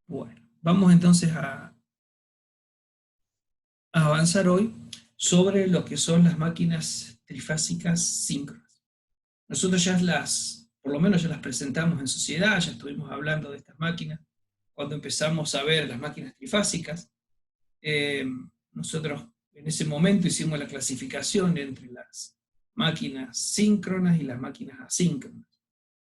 Bueno, vamos entonces a avanzar hoy sobre lo que son las máquinas trifásicas síncronas. Nosotros por lo menos ya las presentamos en sociedad, ya estuvimos hablando de estas máquinas. Cuando empezamos a ver las máquinas trifásicas, nosotros en ese momento hicimos la clasificación entre las máquinas síncronas y las máquinas asíncronas.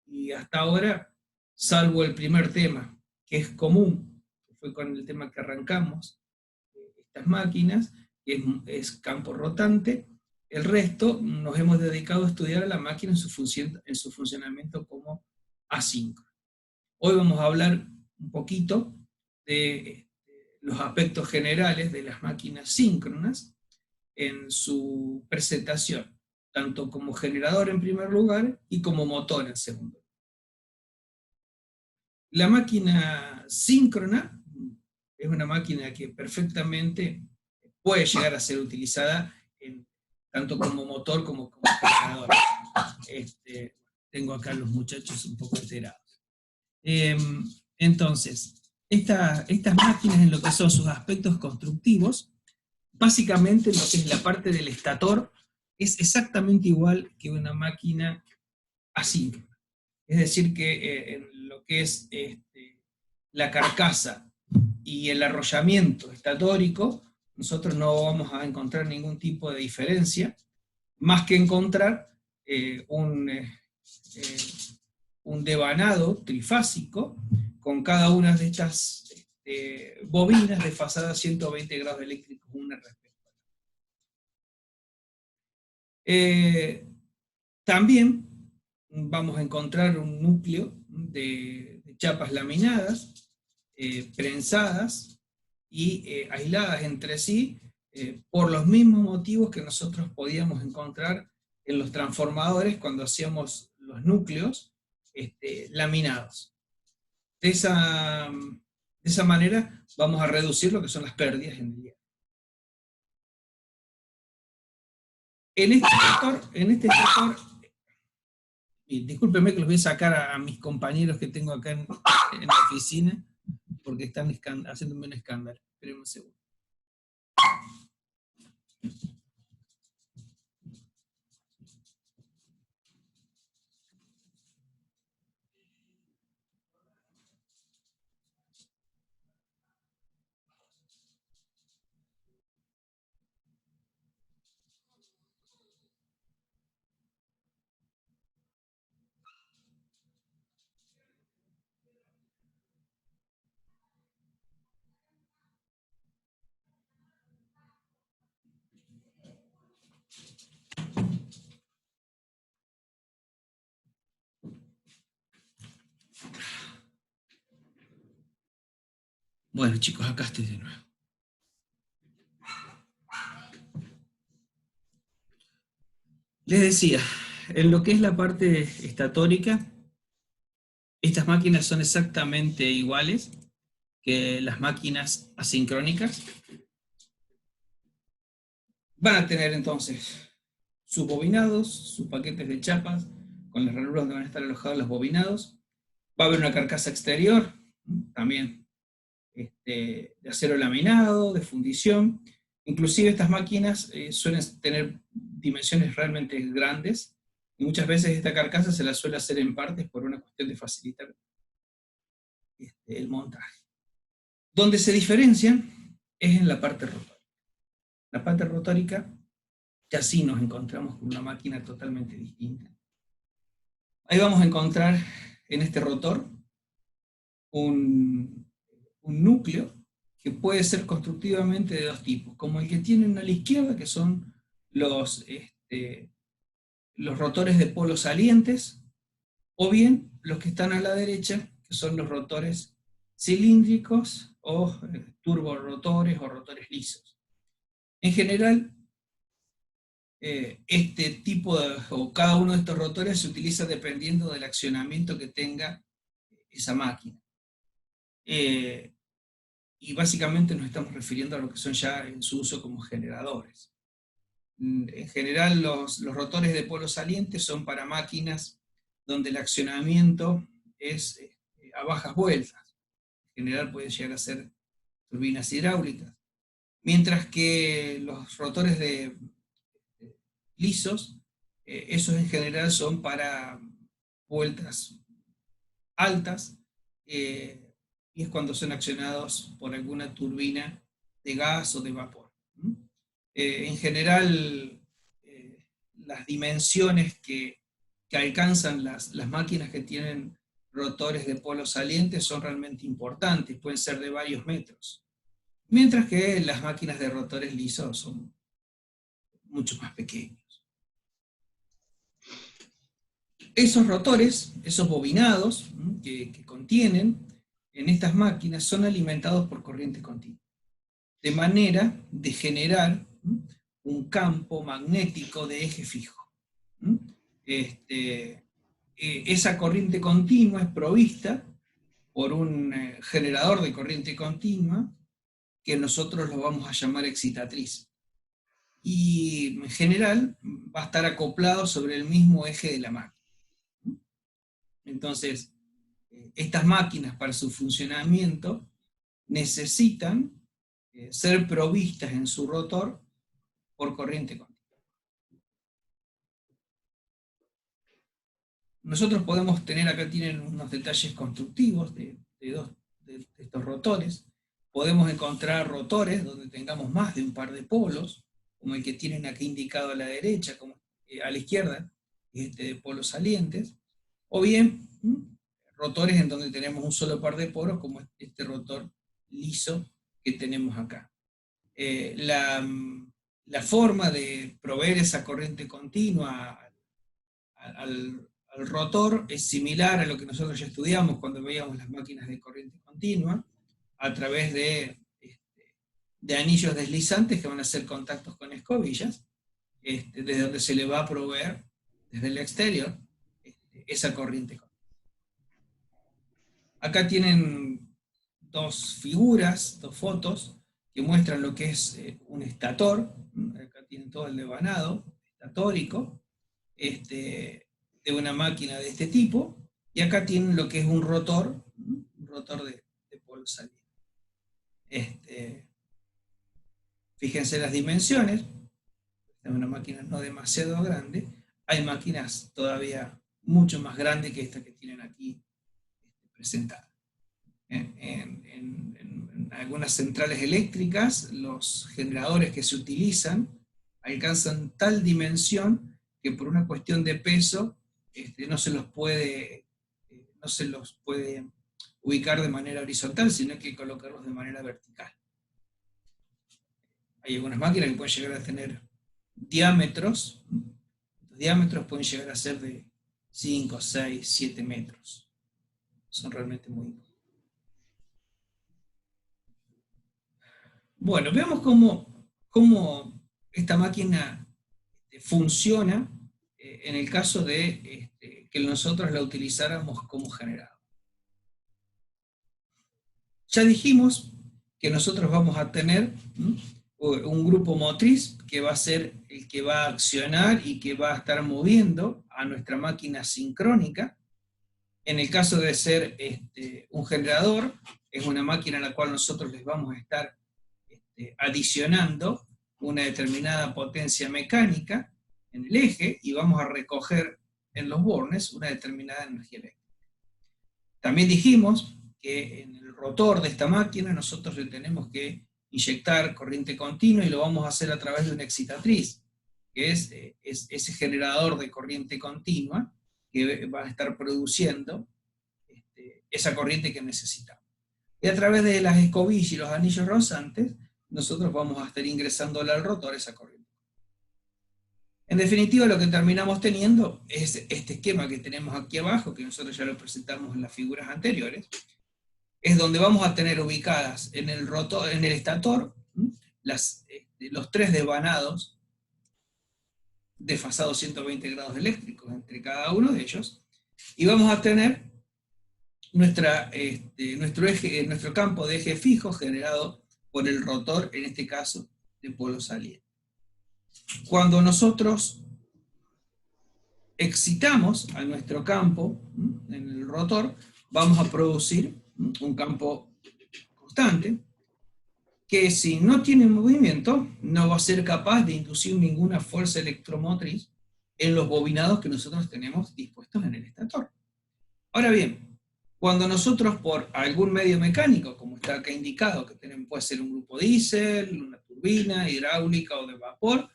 Y hasta ahora, salvo el primer tema, que es común, que fue con el tema que arrancamos, estas máquinas, que es campo rotante, el resto nos hemos dedicado a estudiar a la máquina en su funcionamiento como asíncrono. Hoy vamos a hablar un poquito de los aspectos generales de las máquinas síncronas en su presentación, tanto como generador en primer lugar y como motor en segundo. La máquina síncrona es una máquina que perfectamente puede llegar a ser utilizada tanto como motor como generador. Tengo acá los muchachos un poco enterados. Entonces, estas máquinas en lo que son sus aspectos constructivos, básicamente lo que es la parte del estator es exactamente igual que una máquina asíncrona. Es decir, que en lo que es la carcasa y el arrollamiento estatórico, nosotros no vamos a encontrar ningún tipo de diferencia, más que encontrar un devanado trifásico con cada una de estas bobinas desfasadas 120 grados eléctricos una respecto a la. También vamos a encontrar un núcleo de chapas laminadas, prensadas y aisladas entre sí por los mismos motivos que nosotros podíamos encontrar en los transformadores cuando hacíamos los núcleos laminados. De esa manera vamos a reducir lo que son las pérdidas en el día. En este sector, discúlpenme que los voy a sacar a mis compañeros que tengo acá en la oficina, porque están haciéndome un escándalo. Espérenme un segundo. Bueno, chicos, acá estoy de nuevo. Les decía, en lo que es la parte estatórica, estas máquinas son exactamente iguales que las máquinas asincrónicas. Van a tener entonces sus bobinados, sus paquetes de chapas, con las ranuras donde van a estar alojados los bobinados. Va a haber una carcasa exterior, también de acero laminado, de fundición. Inclusive estas máquinas suelen tener dimensiones realmente grandes, y muchas veces esta carcasa se la suele hacer en partes por una cuestión de facilitar el montaje. Donde se diferencian es en la parte rotórica. La parte rotórica ya sí nos encontramos con una máquina totalmente distinta. Ahí vamos a encontrar en este rotor un núcleo que puede ser constructivamente de dos tipos, como el que tienen a la izquierda, que son los rotores de polos salientes, o bien los que están a la derecha, que son los rotores cilíndricos o turborotores o rotores lisos. En general, este tipo o cada uno de estos rotores se utiliza dependiendo del accionamiento que tenga esa máquina. Y básicamente nos estamos refiriendo a lo que son ya en su uso como generadores. En general los rotores de polo saliente son para máquinas donde el accionamiento es a bajas vueltas. general pueden llegar a ser turbinas hidráulicas. Mientras que los rotores lisos, esos en general son para vueltas altas, y es cuando son accionados por alguna turbina de gas o de vapor. En general, las dimensiones que alcanzan las máquinas que tienen rotores de polo saliente son realmente importantes, pueden ser de varios metros. Mientras que las máquinas de rotores lisos son mucho más pequeños. Esos rotores, esos bobinados que contienen en estas máquinas son alimentados por corriente continua, de manera de generar un campo magnético de eje fijo. Esa corriente continua es provista por un generador de corriente continua que nosotros lo vamos a llamar excitatriz. Y en general va a estar acoplado sobre el mismo eje de la máquina. Entonces, estas máquinas para su funcionamiento necesitan ser provistas en su rotor por corriente continua. Nosotros podemos tener, acá tienen unos detalles constructivos de estos rotores. Podemos encontrar rotores donde tengamos más de un par de polos, como el que tienen aquí indicado a la derecha, como a la izquierda, de polos salientes, o bien rotores en donde tenemos un solo par de polos, como este rotor liso que tenemos acá. La forma de proveer esa corriente continua al rotor es similar a lo que nosotros ya estudiamos cuando veíamos las máquinas de corriente continua, a través de anillos deslizantes que van a hacer contactos con escobillas, desde donde se le va a proveer, desde el exterior, esa corriente continua. Acá tienen dos figuras, dos fotos, que muestran lo que es un estator. Acá tienen todo el devanado estatórico, de una máquina de este tipo, y acá tienen lo que es un rotor de polo saliente. Fíjense las dimensiones, es una máquina no demasiado grande, hay máquinas todavía mucho más grandes que esta que tienen aquí presentada. En algunas centrales eléctricas, los generadores que se utilizan alcanzan tal dimensión que por una cuestión de peso no se los puede ubicar de manera horizontal, sino que hay que colocarlos de manera vertical. Hay algunas máquinas que pueden llegar a tener diámetros, los diámetros pueden llegar a ser de 5, 6, 7 metros. Son realmente muy importantes. Bueno, veamos cómo esta máquina funciona en el caso de que nosotros la utilizáramos como generador. Ya dijimos que nosotros vamos a tener un grupo motriz que va a ser el que va a accionar y que va a estar moviendo a nuestra máquina sincrónica. En el caso de ser un generador, es una máquina a la cual nosotros les vamos a estar adicionando una determinada potencia mecánica en el eje y vamos a recoger en los bornes una determinada energía eléctrica. También dijimos que en el rotor de esta máquina nosotros le tenemos que inyectar corriente continua y lo vamos a hacer a través de una excitatriz, que es ese generador de corriente continua que va a estar produciendo esa corriente que necesitamos. Y a través de las escobillas y los anillos rozantes, nosotros vamos a estar ingresando al rotor esa corriente. En definitiva, lo que terminamos teniendo es este esquema que tenemos aquí abajo, que nosotros ya lo presentamos en las figuras anteriores, es donde vamos a tener ubicadas en el rotor, en el estator, los tres devanados desfasados 120 grados eléctricos entre cada uno de ellos, y vamos a tener nuestro campo de eje fijo generado por el rotor, en este caso, de polo saliente. Cuando nosotros excitamos a nuestro campo en el rotor, vamos a producir un campo constante, que si no tiene movimiento, no va a ser capaz de inducir ninguna fuerza electromotriz en los bobinados que nosotros tenemos dispuestos en el estator. Ahora bien, cuando nosotros por algún medio mecánico, como está acá indicado, que tenemos, puede ser un grupo diésel, una turbina hidráulica o de vapor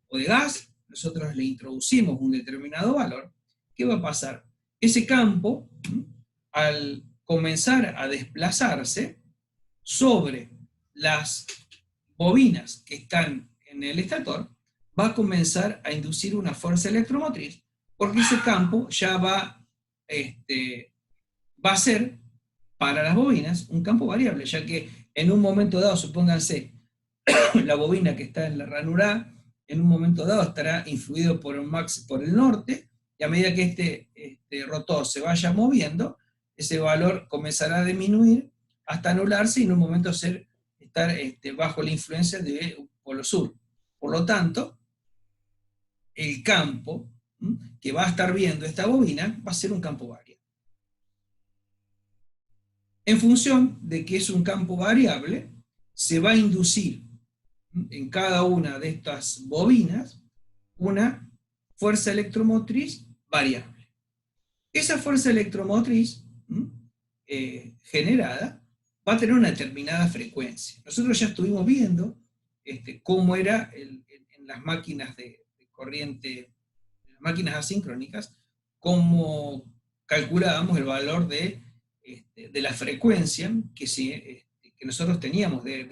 o de gas, nosotros le introducimos un determinado valor, ¿qué va a pasar? Ese campo, al comenzar a desplazarse sobre las bobinas que están en el estator, va a comenzar a inducir una fuerza electromotriz, porque ese campo ya va a ser para las bobinas un campo variable, ya que en un momento dado, supónganse, la bobina que está en la ranura A, en un momento dado estará influido por el norte, y a medida que este rotor se vaya moviendo, ese valor comenzará a disminuir hasta anularse y en un momento estar bajo la influencia de un polo sur. Por lo tanto, el campo que va a estar viendo esta bobina va a ser un campo variable. En función de que es un campo variable, se va a inducir en cada una de estas bobinas una fuerza electromotriz variable. Esa fuerza electromotriz generada va a tener una determinada frecuencia. Nosotros ya estuvimos viendo cómo era en las máquinas de corriente, las máquinas asincrónicas, cómo calculábamos el valor de la frecuencia que nosotros teníamos de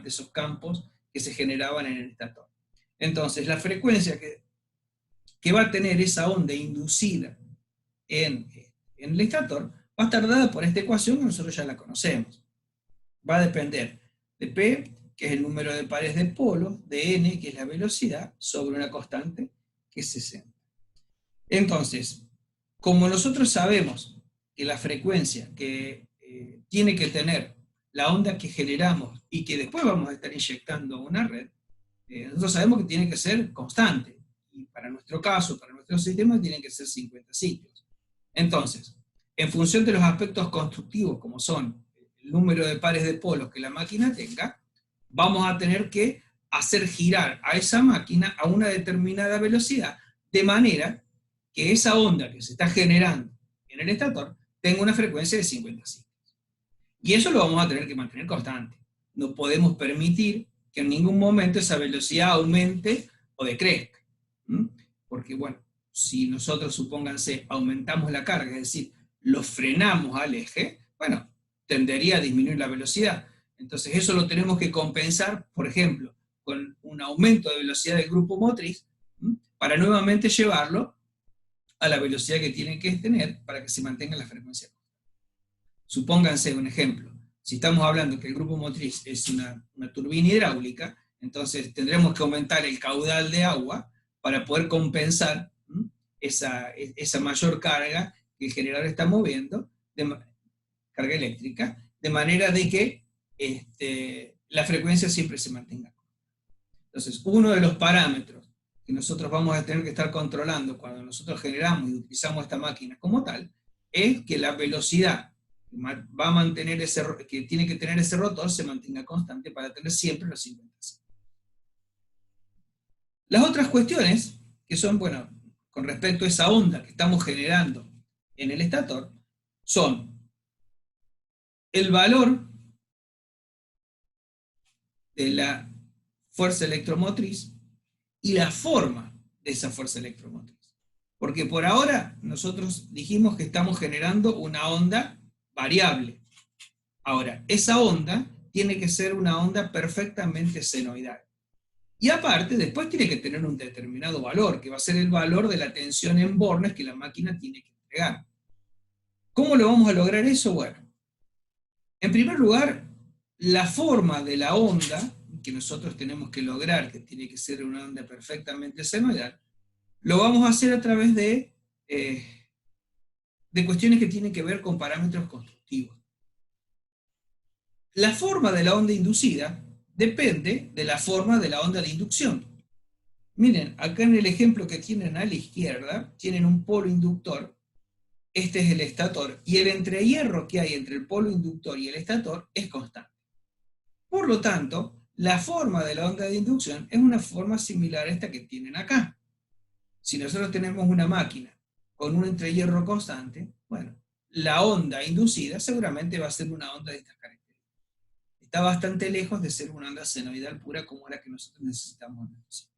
esos campos que se generaban en el estator. Entonces, la frecuencia que va a tener esa onda inducida en el estator va a estar dada por esta ecuación que nosotros ya la conocemos. Va a depender de P, que es el número de pares de polos, de N, que es la velocidad, sobre una constante que es 60. Entonces, como nosotros sabemos que la frecuencia que tiene que tener la onda que generamos y que después vamos a estar inyectando a una red, nosotros sabemos que tiene que ser constante. Y para nuestro caso, para nuestro sistema, tienen que ser 50 ciclos. Entonces, en función de los aspectos constructivos, como son el número de pares de polos que la máquina tenga, vamos a tener que hacer girar a esa máquina a una determinada velocidad, de manera que esa onda que se está generando en el estator tenga una frecuencia de 50 ciclos. Y eso lo vamos a tener que mantener constante. No podemos permitir que en ningún momento esa velocidad aumente o decrezca. Porque, bueno, si nosotros, supónganse, aumentamos la carga, es decir, lo frenamos al eje, bueno, tendería a disminuir la velocidad. Entonces eso lo tenemos que compensar, por ejemplo, con un aumento de velocidad del grupo motriz, para nuevamente llevarlo a la velocidad que tiene que tener para que se mantenga la frecuencia. Supónganse un ejemplo, si estamos hablando que el grupo motriz es una turbina hidráulica, entonces tendremos que aumentar el caudal de agua para poder compensar esa mayor carga que el generador está moviendo, carga eléctrica, de manera de que la frecuencia siempre se mantenga. Entonces, uno de los parámetros que nosotros vamos a tener que estar controlando cuando nosotros generamos y utilizamos esta máquina como tal, es que la velocidad va a mantener que tiene que tener ese rotor se mantenga constante para tener siempre los 50. Las otras cuestiones, que son, bueno, con respecto a esa onda que estamos generando en el estator, son el valor de la fuerza electromotriz y la forma de esa fuerza electromotriz. Porque por ahora nosotros dijimos que estamos generando una onda variable. Ahora, esa onda tiene que ser una onda perfectamente senoidal. Y aparte, después tiene que tener un determinado valor, que va a ser el valor de la tensión en bornes que la máquina tiene que entregar. ¿Cómo lo vamos a lograr eso? Bueno, en primer lugar, la forma de la onda que nosotros tenemos que lograr, que tiene que ser una onda perfectamente senoidal, lo vamos a hacer a través de cuestiones que tienen que ver con parámetros constructivos. La forma de la onda inducida depende de la forma de la onda de inducción. Miren, acá en el ejemplo que tienen a la izquierda, tienen un polo inductor, este es el estator, y el entrehierro que hay entre el polo inductor y el estator es constante. Por lo tanto, la forma de la onda de inducción es una forma similar a esta que tienen acá. Si nosotros tenemos una máquina con un entrehierro constante, bueno, la onda inducida seguramente va a ser una onda de estas características. Está bastante lejos de ser una onda senoidal pura como la que nosotros necesitamos en nuestro sistema.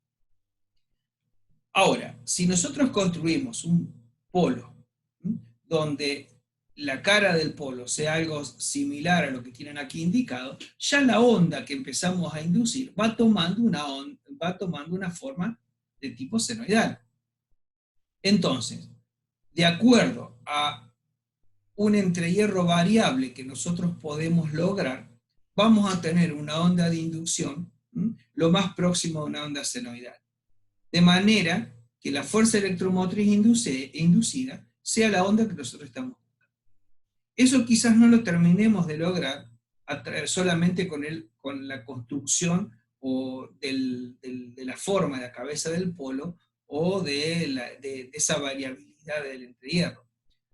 Ahora, si nosotros construimos un polo donde la cara del polo sea algo similar a lo que tienen aquí indicado, ya la onda que empezamos a inducir va tomando una forma de tipo senoidal. Entonces, de acuerdo a un entrehierro variable que nosotros podemos lograr, vamos a tener una onda de inducción lo más próximo a una onda senoidal. De manera que la fuerza electromotriz inducida sea la onda que nosotros estamos buscando. Eso quizás no lo terminemos de lograr solamente con la construcción o de la forma de la cabeza del polo o de esa variabilidad del entrehierro.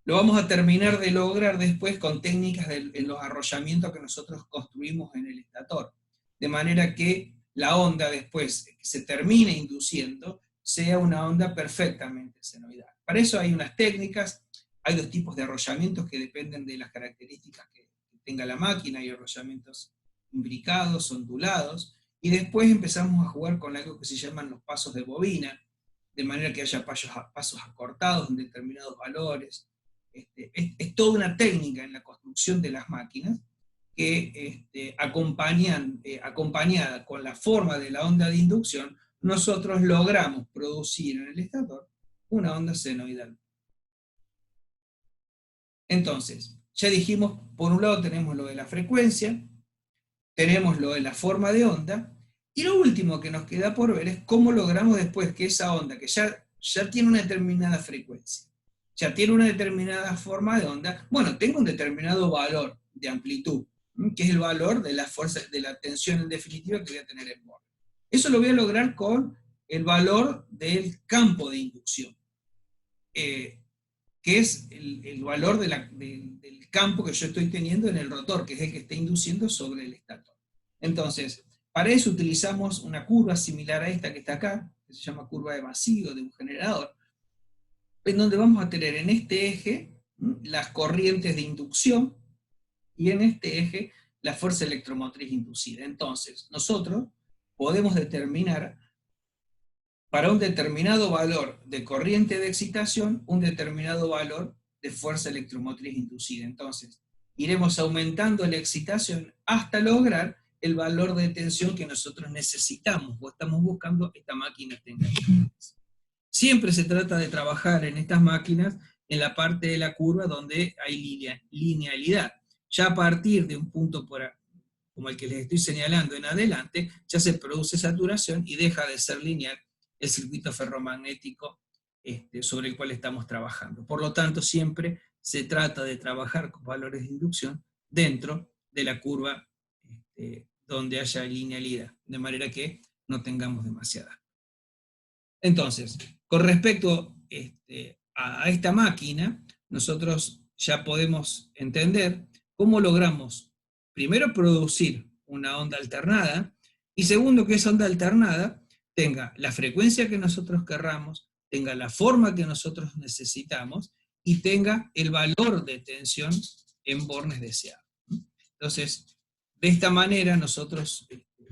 Lo vamos a terminar de lograr después con técnicas en los arrollamientos que nosotros construimos en el estator. De manera que la onda después que se termine induciendo sea una onda perfectamente senoidal. Para eso hay unas técnicas, hay dos tipos de arrollamientos que dependen de las características que tenga la máquina, hay arrollamientos imbricados, ondulados, y después empezamos a jugar con algo que se llaman los pasos de bobina, de manera que haya pasos acortados en determinados valores. Es toda una técnica en la construcción de las máquinas que acompañada con la forma de la onda de inducción, nosotros logramos producir en el estator una onda senoidal. Entonces, ya dijimos, por un lado tenemos lo de la frecuencia, tenemos lo de la forma de onda, y lo último que nos queda por ver es cómo logramos después que esa onda, que ya tiene una determinada frecuencia, ya tiene una determinada forma de onda, bueno, tenga un determinado valor de amplitud, que es el valor de la fuerza, de la tensión en definitiva que voy a tener en borde. Eso lo voy a lograr con el valor del campo de inducción, que es el valor del campo que yo estoy teniendo en el rotor, que es el que está induciendo sobre el estator. Entonces, para eso utilizamos una curva similar a esta que está acá, que se llama curva de vacío de un generador, en donde vamos a tener en este eje las corrientes de inducción y en este eje la fuerza electromotriz inducida. Entonces, nosotros podemos determinar para un determinado valor de corriente de excitación, un determinado valor de fuerza electromotriz inducida. Entonces, iremos aumentando la excitación hasta lograr el valor de tensión que nosotros necesitamos o estamos buscando que esta máquina tenga. Siempre se trata de trabajar en estas máquinas en la parte de la curva donde hay linealidad. Ya a partir de un punto como el que les estoy señalando en adelante, ya se produce saturación y deja de ser lineal el circuito ferromagnético sobre el cual estamos trabajando. Por lo tanto, siempre se trata de trabajar con valores de inducción dentro de la curva donde haya linealidad, de manera que no tengamos demasiada. Entonces, con respecto a esta máquina, nosotros ya podemos entender cómo logramos, primero, producir una onda alternada, y segundo, que esa onda alternada tenga la frecuencia que nosotros querramos, tenga la forma que nosotros necesitamos, y tenga el valor de tensión en bornes deseados. Entonces, de esta manera nosotros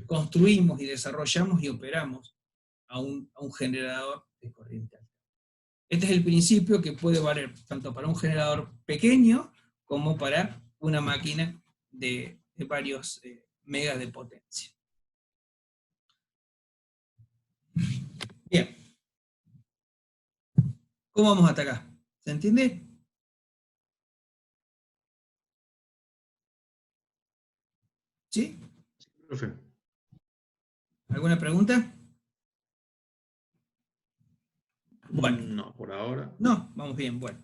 construimos y desarrollamos y operamos a un generador de corriente alta. Este es el principio que puede valer tanto para un generador pequeño como para una máquina de varios megas de potencia. Bien. ¿Cómo vamos hasta acá? ¿Se entiende? ¿Sí? Sí, profe. ¿Alguna pregunta? Bueno. No, por ahora. No, vamos bien, bueno.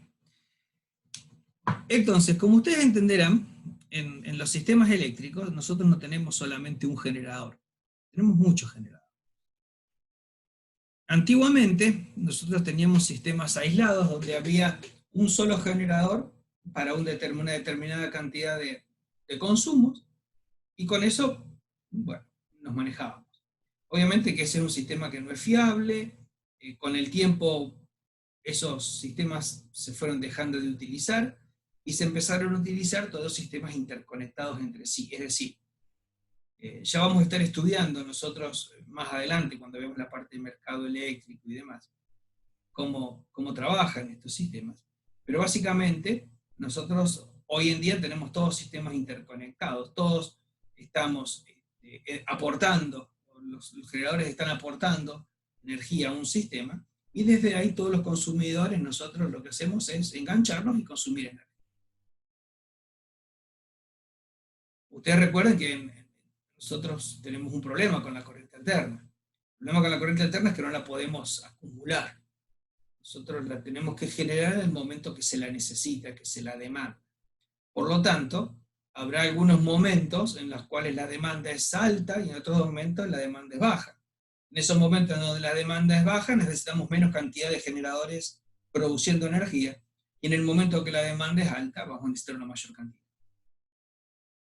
Entonces, como ustedes entenderán, en los sistemas eléctricos nosotros no tenemos solamente un generador, tenemos muchos generadores. Antiguamente nosotros teníamos sistemas aislados donde había un solo generador para una determinada cantidad de consumos, y con eso bueno, nos manejábamos. Obviamente que ese es un sistema que no es fiable, con el tiempo esos sistemas se fueron dejando de utilizar y se empezaron a utilizar todos sistemas interconectados entre sí. Es decir, ya vamos a estar estudiando nosotros más adelante, cuando veamos la parte de mercado eléctrico y demás, cómo trabajan estos sistemas. Pero básicamente, nosotros hoy en día tenemos todos sistemas interconectados, todos estamos aportando, los generadores están aportando energía a un sistema, y desde ahí todos los consumidores, nosotros lo que hacemos es engancharnos y consumir energía. Ustedes recuerden que nosotros tenemos un problema con la corriente alterna. El problema con la corriente alterna es que no la podemos acumular. Nosotros la tenemos que generar en el momento que se la necesita, que se la demanda. Por lo tanto, habrá algunos momentos en los cuales la demanda es alta y en otros momentos la demanda es baja. En esos momentos donde la demanda es baja necesitamos menos cantidad de generadores produciendo energía, y en el momento que la demanda es alta vamos a necesitar una mayor cantidad.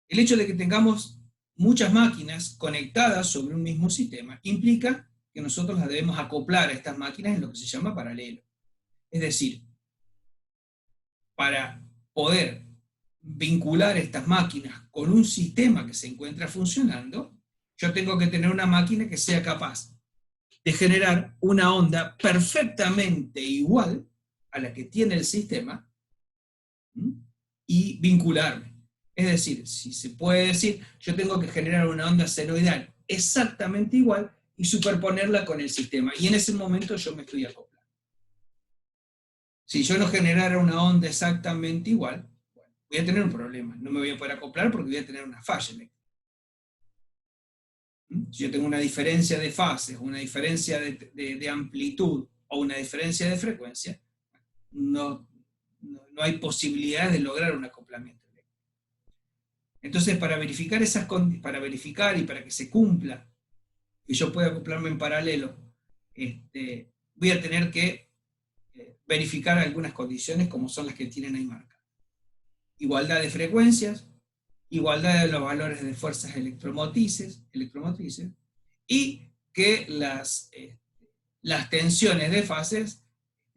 El hecho de que tengamos muchas máquinas conectadas sobre un mismo sistema implica que nosotros las debemos acoplar a estas máquinas en lo que se llama paralelo. Es decir, para poder vincular estas máquinas con un sistema que se encuentra funcionando, yo tengo que tener una máquina que sea capaz de generar una onda perfectamente igual a la que tiene el sistema y vincularme. Es decir, si se puede decir, yo tengo que generar una onda senoidal exactamente igual y superponerla con el sistema. Y en ese momento yo me estoy acoplando. Si yo no generara una onda exactamente igual, bueno, voy a tener un problema. No me voy a poder acoplar porque voy a tener una falla eléctrica. Si yo tengo una diferencia de fases, una diferencia de amplitud o una diferencia de frecuencia, no hay posibilidad de lograr un acoplamiento eléctrico. Entonces, para verificar y para que se cumpla, que yo pueda acoplarme en paralelo, voy a tener que verificar algunas condiciones como son las que tienen ahí marcadas. Igualdad de frecuencias, igualdad de los valores de fuerzas electromotrices y que las tensiones de fases,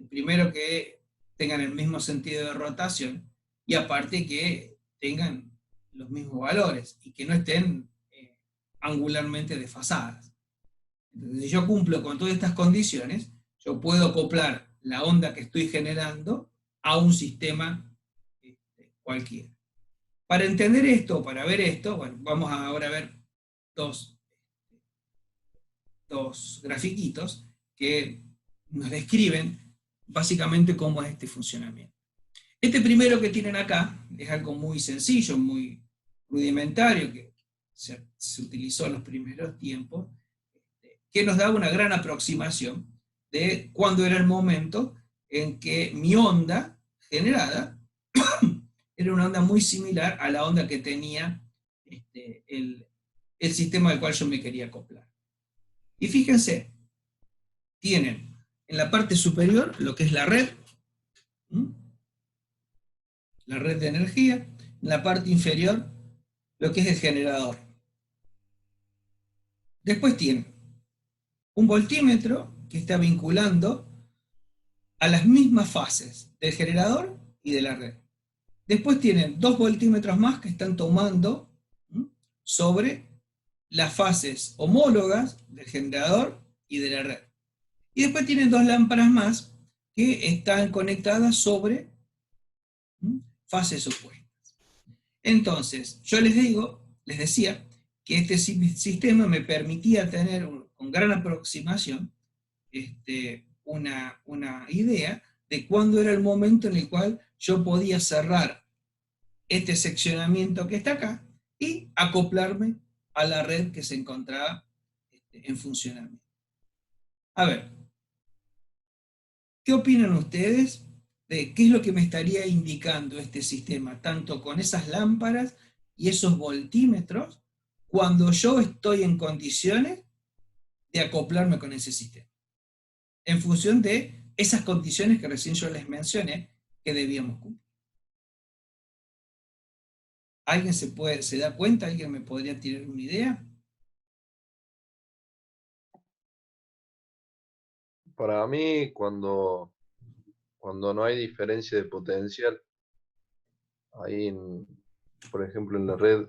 primero que tengan el mismo sentido de rotación y aparte que tengan los mismos valores y que no estén angularmente desfasadas. Entonces, si yo cumplo con todas estas condiciones, yo puedo acoplar la onda que estoy generando a un sistema cualquiera. Para entender esto, para ver esto, bueno, vamos ahora a ver dos grafiquitos que nos describen básicamente cómo es este funcionamiento. Este primero que tienen acá es algo muy sencillo, muy rudimentario, que se utilizó en los primeros tiempos, que nos da una gran aproximación de cuándo era el momento en que mi onda generada era una onda muy similar a la onda que tenía el sistema al cual yo me quería acoplar. Y fíjense, tienen en la parte superior lo que es la red de energía, en la parte inferior lo que es el generador. Después tienen un voltímetro que está vinculando a las mismas fases del generador y de la red. Después tienen dos voltímetros más que están tomando sobre las fases homólogas del generador y de la red. Y después tienen dos lámparas más que están conectadas sobre fases opuestas. Entonces, yo les decía, que este sistema me permitía tener con gran aproximación una idea de cuándo era el momento en el cual yo podía cerrar este seccionamiento que está acá y acoplarme a la red que se encontraba en funcionamiento. A ver, ¿qué opinan ustedes de qué es lo que me estaría indicando este sistema, tanto con esas lámparas y esos voltímetros, cuando yo estoy en condiciones de acoplarme con ese sistema? En función de esas condiciones que recién yo les mencioné que debíamos cumplir. ¿Alguien se da cuenta? ¿Alguien me podría tirar una idea? Para mí, cuando no hay diferencia de potencial, ahí, por ejemplo, en la red,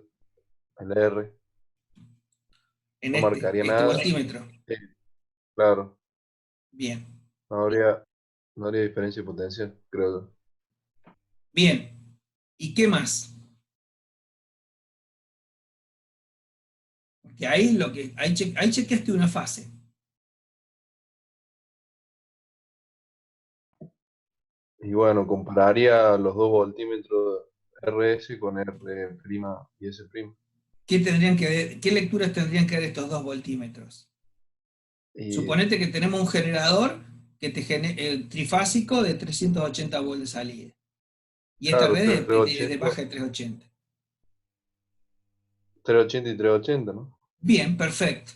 en la R, En no marcaría este nada. voltímetro. Sí, claro, Bien. no habría, no habría diferencia de potencial, creo yo. Bien. ¿Y qué más? Porque ahí chequeaste una fase. Y bueno, compararía los dos voltímetros RS con R' y S'. ¿Qué lecturas tendrían que dar estos dos voltímetros? Y Suponete que tenemos un generador que el trifásico de 380 volts de salida. Y esta claro, red es de 380, baja de 380. 380 y 380, ¿no? Bien, perfecto.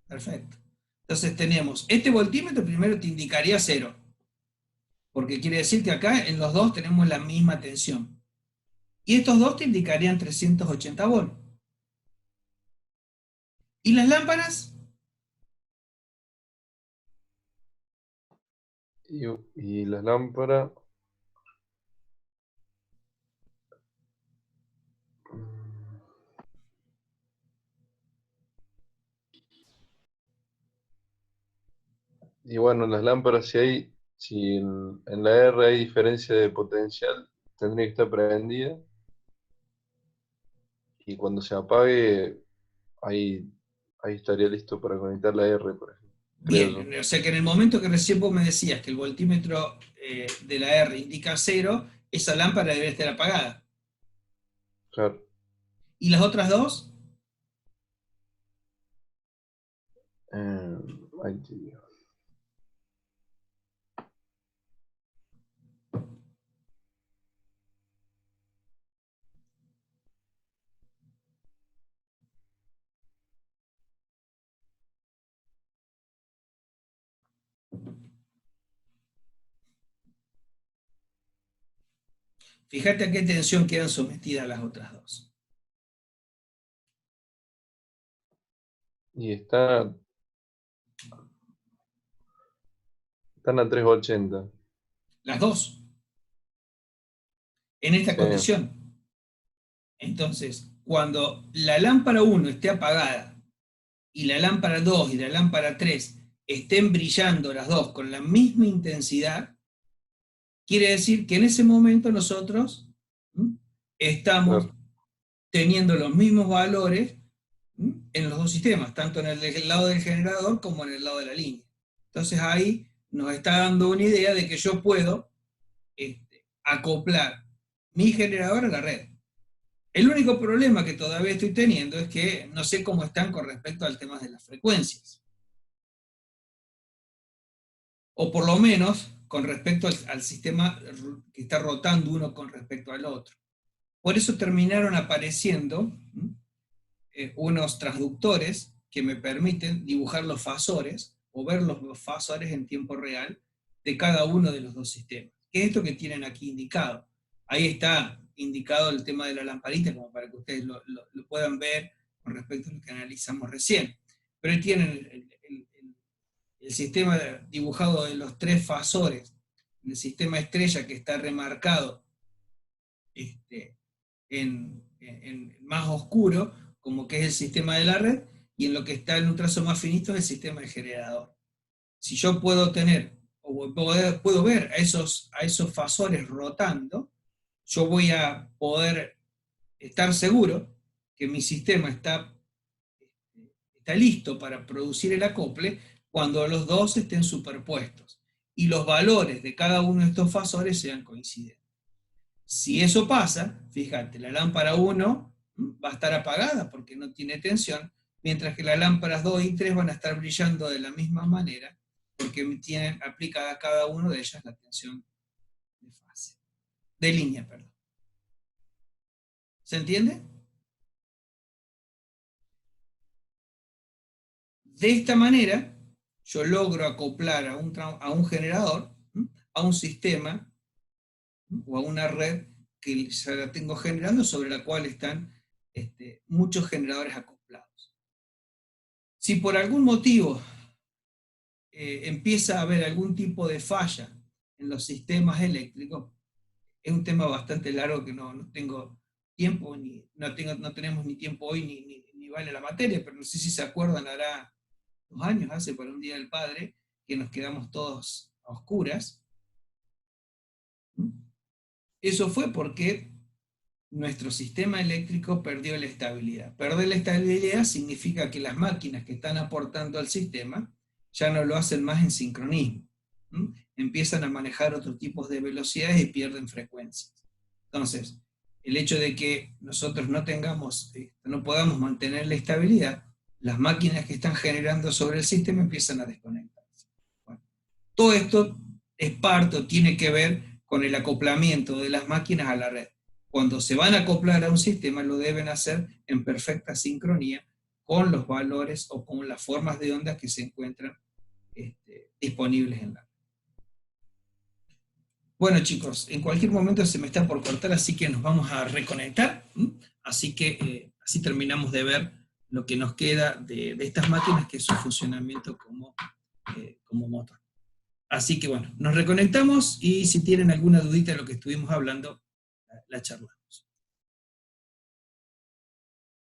Perfecto. Entonces tenemos, este voltímetro primero te indicaría cero, porque quiere decir que acá en los dos tenemos la misma tensión. Y estos dos te indicarían 380 volts. ¿Y las lámparas? Y, y las lámparas, y bueno, las lámparas, si en la R hay diferencia de potencial, tendría que estar prendida. Y cuando se apague, ahí, ahí estaría listo para conectar la R, por ejemplo, creo Bien, yo. o sea que en el momento que recién vos me decías que el voltímetro de la R indica cero, esa lámpara debe estar apagada. Claro. ¿Y las otras dos? Ahí te digo. Fíjate a qué tensión quedan sometidas las otras dos. Y están a 380. Las dos, en esta Sí, condición. Entonces, cuando la lámpara 1 esté apagada y la lámpara 2 y la lámpara 3 estén brillando las dos con la misma intensidad, quiere decir que en ese momento nosotros estamos claro. teniendo los mismos valores en los dos sistemas, tanto en el lado del generador como en el lado de la línea. Entonces ahí nos está dando una idea de que yo puedo acoplar mi generador a la red. El único problema que todavía estoy teniendo es que no sé cómo están con respecto al tema de las frecuencias. O por lo menos con respecto al sistema que está rotando uno con respecto al otro. Por eso terminaron apareciendo unos transductores que me permiten dibujar los fasores o ver los fasores en tiempo real de cada uno de los dos sistemas. ¿Qué es esto que tienen aquí indicado? Ahí está indicado el tema de la lamparita, como para que ustedes lo puedan ver con respecto a lo que analizamos recién. Pero ahí tienen el sistema dibujado de los tres fasores, el sistema estrella que está remarcado en más oscuro, como que es el sistema de la red, y en lo que está en un trazo más finito es el sistema de generador. Si yo puedo tener, o puedo ver a esos fasores rotando, yo voy a poder estar seguro que mi sistema está listo para producir el acople cuando los dos estén superpuestos y los valores de cada uno de estos fasores sean coincidentes. Si eso pasa, fíjate, la lámpara 1 va a estar apagada porque no tiene tensión, mientras que las lámparas 2 y 3 van a estar brillando de la misma manera porque tienen aplicada a cada uno de ellas la tensión de fase, de línea, perdón. ¿Se entiende? De esta manera, yo logro acoplar a un generador, a un sistema o a una red que ya la tengo generando sobre la cual están muchos generadores acoplados. Si por algún motivo empieza a haber algún tipo de falla en los sistemas eléctricos, es un tema bastante largo que no tengo tiempo, no tenemos ni tiempo hoy, ni vale la materia, pero no sé si se acuerdan, hará 2 años, hace para un Día del Padre, que nos quedamos todos a oscuras. Eso fue porque nuestro sistema eléctrico perdió la estabilidad. Perder la estabilidad significa que las máquinas que están aportando al sistema ya no lo hacen más en sincronismo. Empiezan a manejar otros tipos de velocidades y pierden frecuencias. Entonces, el hecho de que nosotros no podamos mantener la estabilidad, las máquinas que están generando sobre el sistema empiezan a desconectarse. Bueno, todo esto es parte o tiene que ver con el acoplamiento de las máquinas a la red. Cuando se van a acoplar a un sistema, lo deben hacer en perfecta sincronía con los valores o con las formas de ondas que se encuentran disponibles en la red. Bueno, chicos, en cualquier momento se me está por cortar, así que nos vamos a reconectar. Así que así terminamos de ver lo que nos queda de estas máquinas, que es su funcionamiento como motor. Así que bueno, nos reconectamos y si tienen alguna dudita de lo que estuvimos hablando, la charla.